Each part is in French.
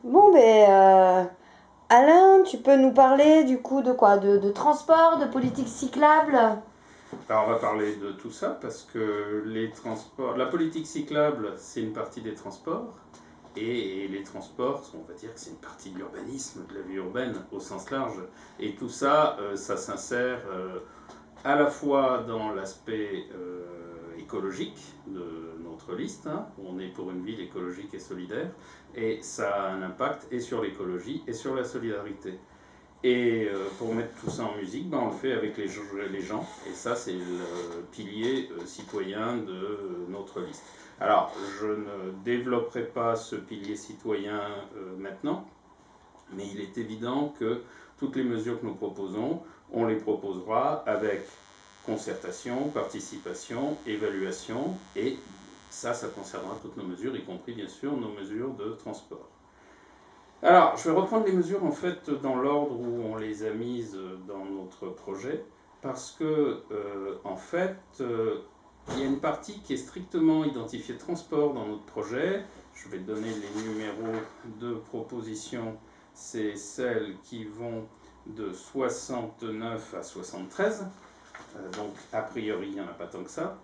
Bon, Alain, tu peux nous parler du coup de quoi? De transport, de politique cyclable? Alors on va parler de tout ça parce que les transports, la politique cyclable, c'est une partie des transports et les transports, on va dire que c'est une partie de l'urbanisme, de la vie urbaine au sens large. Et tout ça, ça s'insère à la fois dans l'aspect écologique de notre liste, hein, où on est pour une ville écologique et solidaire, et ça a un impact et sur l'écologie et sur la solidarité. Et pour mettre tout ça en musique, ben, on le fait avec les gens. Et ça, c'est le pilier citoyen de notre liste. Alors, je ne développerai pas ce pilier citoyen maintenant, mais il est évident que toutes les mesures que nous proposons, on les proposera avec concertation, participation, évaluation, et ça concernera toutes nos mesures, y compris bien sûr nos mesures de transport. Alors, je vais reprendre les mesures en fait dans l'ordre où on les a mises dans notre projet, parce que en fait, il y a une partie qui est strictement identifiée transport dans notre projet. Je vais donner les numéros de proposition. C'est celles qui vont de 69 à 73. Donc, a priori, il n'y en a pas tant que ça.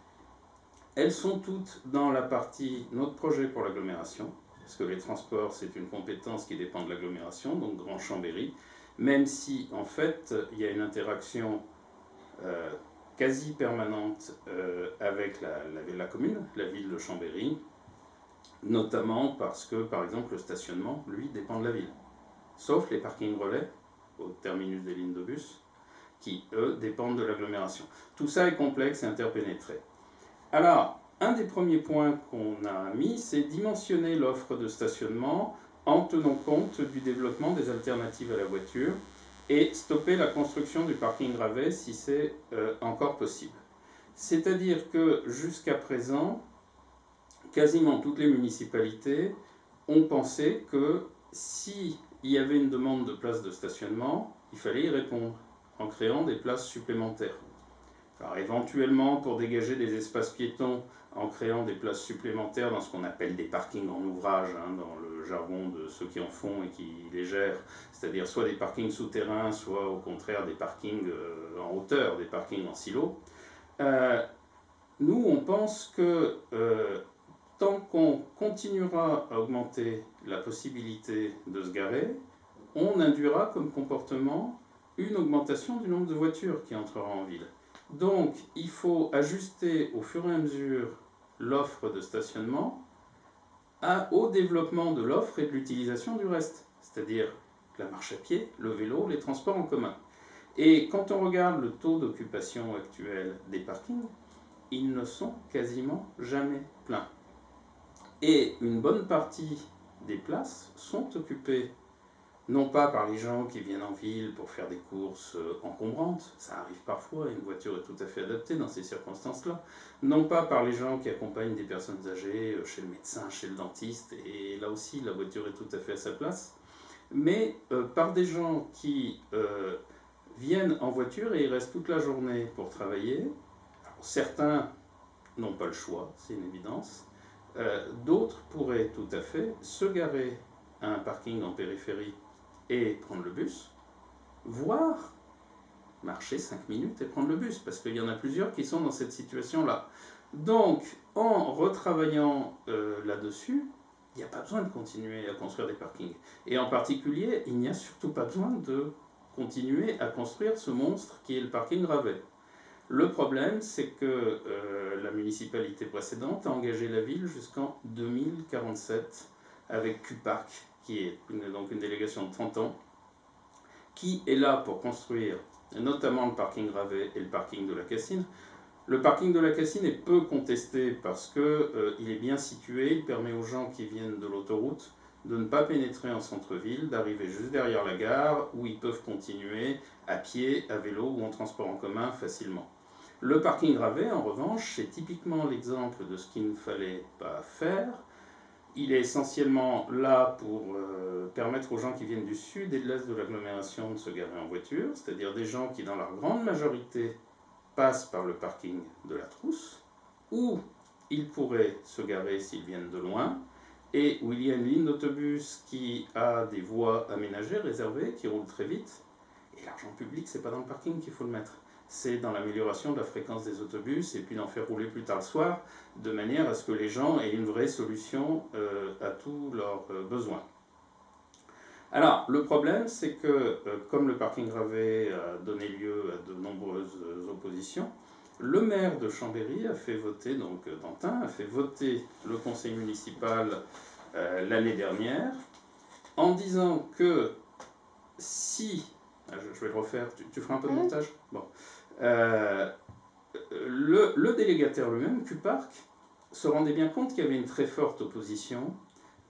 Elles sont toutes dans la partie notre projet pour l'agglomération, parce que les transports, c'est une compétence qui dépend de l'agglomération, donc Grand Chambéry, même si en fait il y a une interaction euh, quasi permanente avec la commune, la ville de Chambéry, notamment parce que par exemple le stationnement, lui, dépend de la ville, sauf les parkings relais au terminus des lignes de bus, qui eux dépendent de l'agglomération. Tout ça est complexe et interpénétré. Alors, un des premiers points qu'on a mis, c'est dimensionner l'offre de stationnement en tenant compte du développement des alternatives à la voiture et stopper la construction du parking gravé si c'est encore possible. C'est-à-dire que jusqu'à présent, quasiment toutes les municipalités ont pensé que s'il y avait une demande de places de stationnement, il fallait y répondre en créant des places supplémentaires. Alors éventuellement pour dégager des espaces piétons en créant des places supplémentaires dans ce qu'on appelle des parkings en ouvrage, hein, dans le jargon de ceux qui en font et qui les gèrent, c'est-à-dire soit des parkings souterrains, soit au contraire des parkings en hauteur, des parkings en silo. Euh, Nous, on pense que tant qu'on continuera à augmenter la possibilité de se garer, on induira comme comportement une augmentation du nombre de voitures qui entrera en ville. Donc, il faut ajuster au fur et à mesure l'offre de stationnement au développement de l'offre et de l'utilisation du reste, c'est-à-dire la marche à pied, le vélo, les transports en commun. Et quand on regarde le taux d'occupation actuel des parkings, ils ne sont quasiment jamais pleins. Et une bonne partie des places sont occupées non pas par les gens qui viennent en ville pour faire des courses encombrantes, ça arrive parfois, et une voiture est tout à fait adaptée dans ces circonstances-là, non pas par les gens qui accompagnent des personnes âgées chez le médecin, chez le dentiste, et là aussi la voiture est tout à fait à sa place, mais par des gens qui viennent en voiture et ils restent toute la journée pour travailler. Alors, certains n'ont pas le choix, c'est une évidence. D'autres pourraient tout à fait se garer à un parking en périphérie et prendre le bus, voire marcher 5 minutes et prendre le bus, parce qu'il y en a plusieurs qui sont dans cette situation-là. Donc, en retravaillant là-dessus, il n'y a pas besoin de continuer à construire des parkings. Et en particulier, il n'y a surtout pas besoin de continuer à construire ce monstre qui est le parking gravé. Le problème, c'est que la municipalité précédente a engagé la ville jusqu'en 2047 avec QPark, qui est donc une délégation de 30 ans, qui est là pour construire notamment le parking gravé et le parking de la Cassine. Le parking de la Cassine est peu contesté parce qu'il est bien situé, il permet aux gens qui viennent de l'autoroute de ne pas pénétrer en centre-ville, d'arriver juste derrière la gare où ils peuvent continuer à pied, à vélo ou en transport en commun facilement. Le parking gravé, en revanche, c'est typiquement l'exemple de ce qu'il ne fallait pas faire. Il est essentiellement là pour permettre aux gens qui viennent du sud et de l'est de l'agglomération de se garer en voiture, c'est-à-dire des gens qui, dans leur grande majorité, passent par le parking de la Trousse, ou ils pourraient se garer s'ils viennent de loin, et où il y a une ligne d'autobus qui a des voies aménagées, réservées, qui roulent très vite. Et l'argent public, c'est pas dans le parking qu'il faut le mettre. C'est dans l'amélioration de la fréquence des autobus et puis d'en faire rouler plus tard le soir, de manière à ce que les gens aient une vraie solution à tous leurs besoins. Alors, le problème, c'est que comme le parking gravé a donné lieu à de nombreuses oppositions, le maire de Chambéry a fait voter, donc Dantin, a fait voter le conseil municipal l'année dernière en disant que si. Je vais le refaire, tu feras un peu de montage. Bon. Le délégataire lui-même, Q-Park, se rendait bien compte qu'il y avait une très forte opposition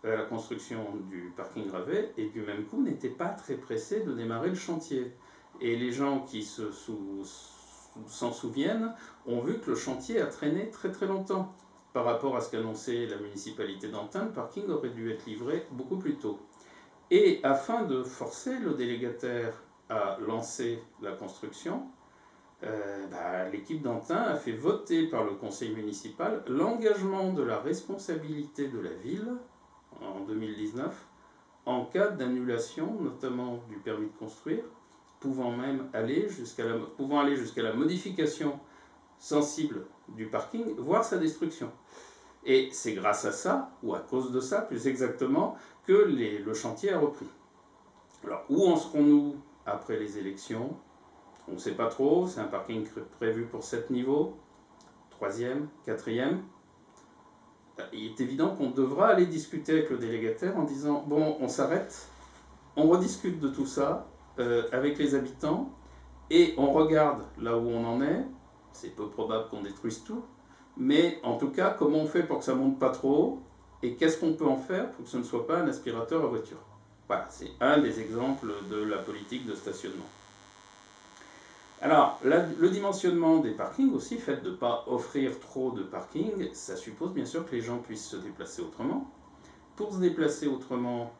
à la construction du parking gravé et du même coup n'était pas très pressé de démarrer le chantier. Et les gens qui s'en souviennent ont vu que le chantier a traîné très très longtemps. Par rapport à ce qu'annonçait la municipalité d'Antin, le parking aurait dû être livré beaucoup plus tôt. Et afin de forcer le délégataire à lancer la construction, l'équipe d'Antin a fait voter par le conseil municipal l'engagement de la responsabilité de la ville en 2019 en cas d'annulation, notamment du permis de construire, pouvant aller jusqu'à la modification sensible du parking, voire sa destruction. Et c'est grâce à ça, ou à cause de ça plus exactement, que le chantier a repris. Alors, où en serons-nous après les élections? On ne sait pas trop, c'est un parking prévu pour 7 niveaux, 3e, 4e. Il est évident qu'on devra aller discuter avec le délégataire en disant, bon, on s'arrête, on rediscute de tout ça avec les habitants, et on regarde là où on en est. C'est peu probable qu'on détruise tout, mais en tout cas, comment on fait pour que ça monte pas trop haut, et qu'est-ce qu'on peut en faire pour que ce ne soit pas un aspirateur à voiture. Voilà, c'est un des exemples de la politique de stationnement. Alors, le dimensionnement des parkings aussi, le fait de ne pas offrir trop de parking, ça suppose bien sûr que les gens puissent se déplacer autrement. Pour se déplacer autrement,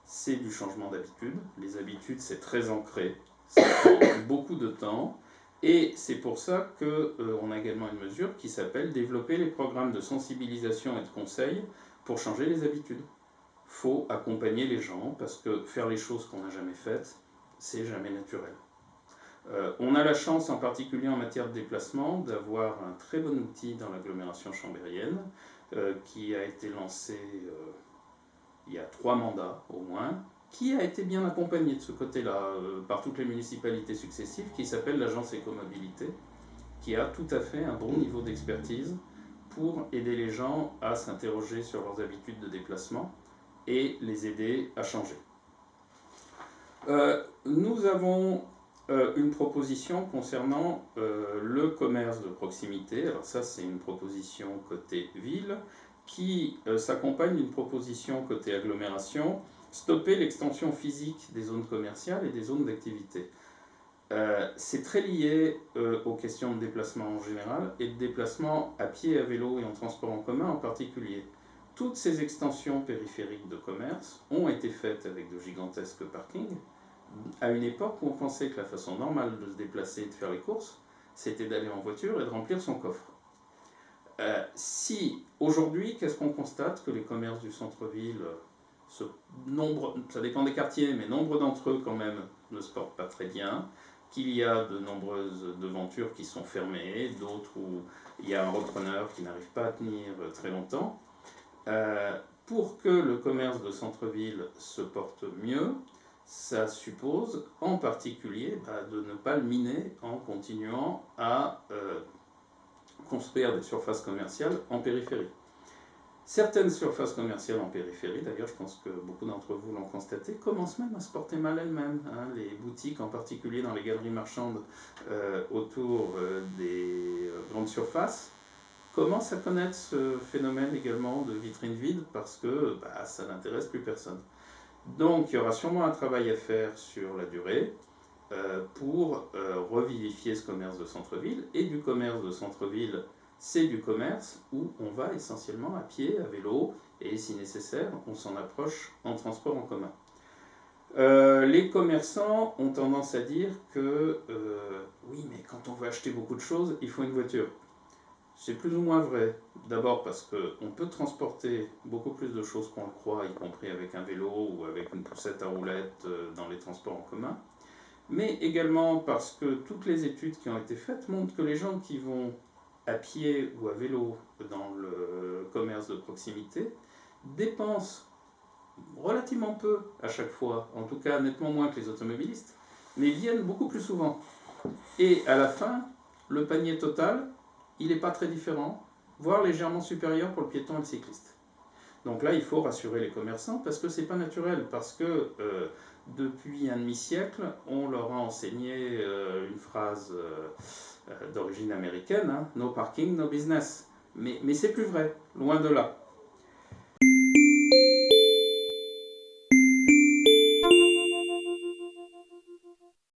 c'est du changement d'habitude. Les habitudes, c'est très ancré, ça prend beaucoup de temps. Et c'est pour ça qu'on a également une mesure qui s'appelle développer les programmes de sensibilisation et de conseil pour changer les habitudes. Il faut accompagner les gens parce que faire les choses qu'on n'a jamais faites, c'est jamais naturel. On a la chance, en particulier en matière de déplacement, d'avoir un très bon outil dans l'agglomération chambérienne qui a été lancé il y a 3 mandats au moins, qui a été bien accompagné de ce côté-là par toutes les municipalités successives, qui s'appelle l'agence Écomobilité, qui a tout à fait un bon niveau d'expertise pour aider les gens à s'interroger sur leurs habitudes de déplacement et les aider à changer. Nous avons une proposition concernant le commerce de proximité. Alors ça, c'est une proposition côté ville qui s'accompagne d'une proposition côté agglomération, stopper l'extension physique des zones commerciales et des zones d'activité. C'est très lié aux questions de déplacement en général et de déplacement à pied, à vélo et en transport en commun en particulier. Toutes ces extensions périphériques de commerce ont été faites avec de gigantesques parkings, à une époque où on pensait que la façon normale de se déplacer et de faire les courses, c'était d'aller en voiture et de remplir son coffre. Si aujourd'hui, qu'est-ce qu'on constate? Que les commerces du centre-ville, ça dépend des quartiers, mais nombre d'entre eux quand même ne se portent pas très bien, qu'il y a de nombreuses devantures qui sont fermées, d'autres où il y a un repreneur qui n'arrive pas à tenir très longtemps. Pour que le commerce de centre-ville se porte mieux, ça suppose en particulier de ne pas le miner en continuant à construire des surfaces commerciales en périphérie. Certaines surfaces commerciales en périphérie, d'ailleurs je pense que beaucoup d'entre vous l'ont constaté, commencent même à se porter mal elles-mêmes. Les boutiques, en particulier dans les galeries marchandes autour des grandes surfaces, commencent à connaître ce phénomène également de vitrine vide parce que ça n'intéresse plus personne. Donc il y aura sûrement un travail à faire sur la durée pour revivifier ce commerce de centre-ville. Et du commerce de centre-ville, c'est du commerce où on va essentiellement à pied, à vélo, et si nécessaire, on s'en approche en transport en commun. Les commerçants ont tendance à dire que oui, mais quand on veut acheter beaucoup de choses, il faut une voiture. C'est plus ou moins vrai. D'abord parce qu'on peut transporter beaucoup plus de choses qu'on le croit, y compris avec un vélo ou avec une poussette à roulettes dans les transports en commun. Mais également parce que toutes les études qui ont été faites montrent que les gens qui vont à pied ou à vélo dans le commerce de proximité dépensent relativement peu à chaque fois, en tout cas nettement moins que les automobilistes, mais viennent beaucoup plus souvent. Et à la fin, le panier total, il n'est pas très différent, voire légèrement supérieur pour le piéton et le cycliste. Donc là, il faut rassurer les commerçants parce que c'est pas naturel, parce que depuis un demi-siècle, on leur a enseigné une phrase d'origine américaine, hein, no parking, no business. Mais c'est plus vrai, loin de là.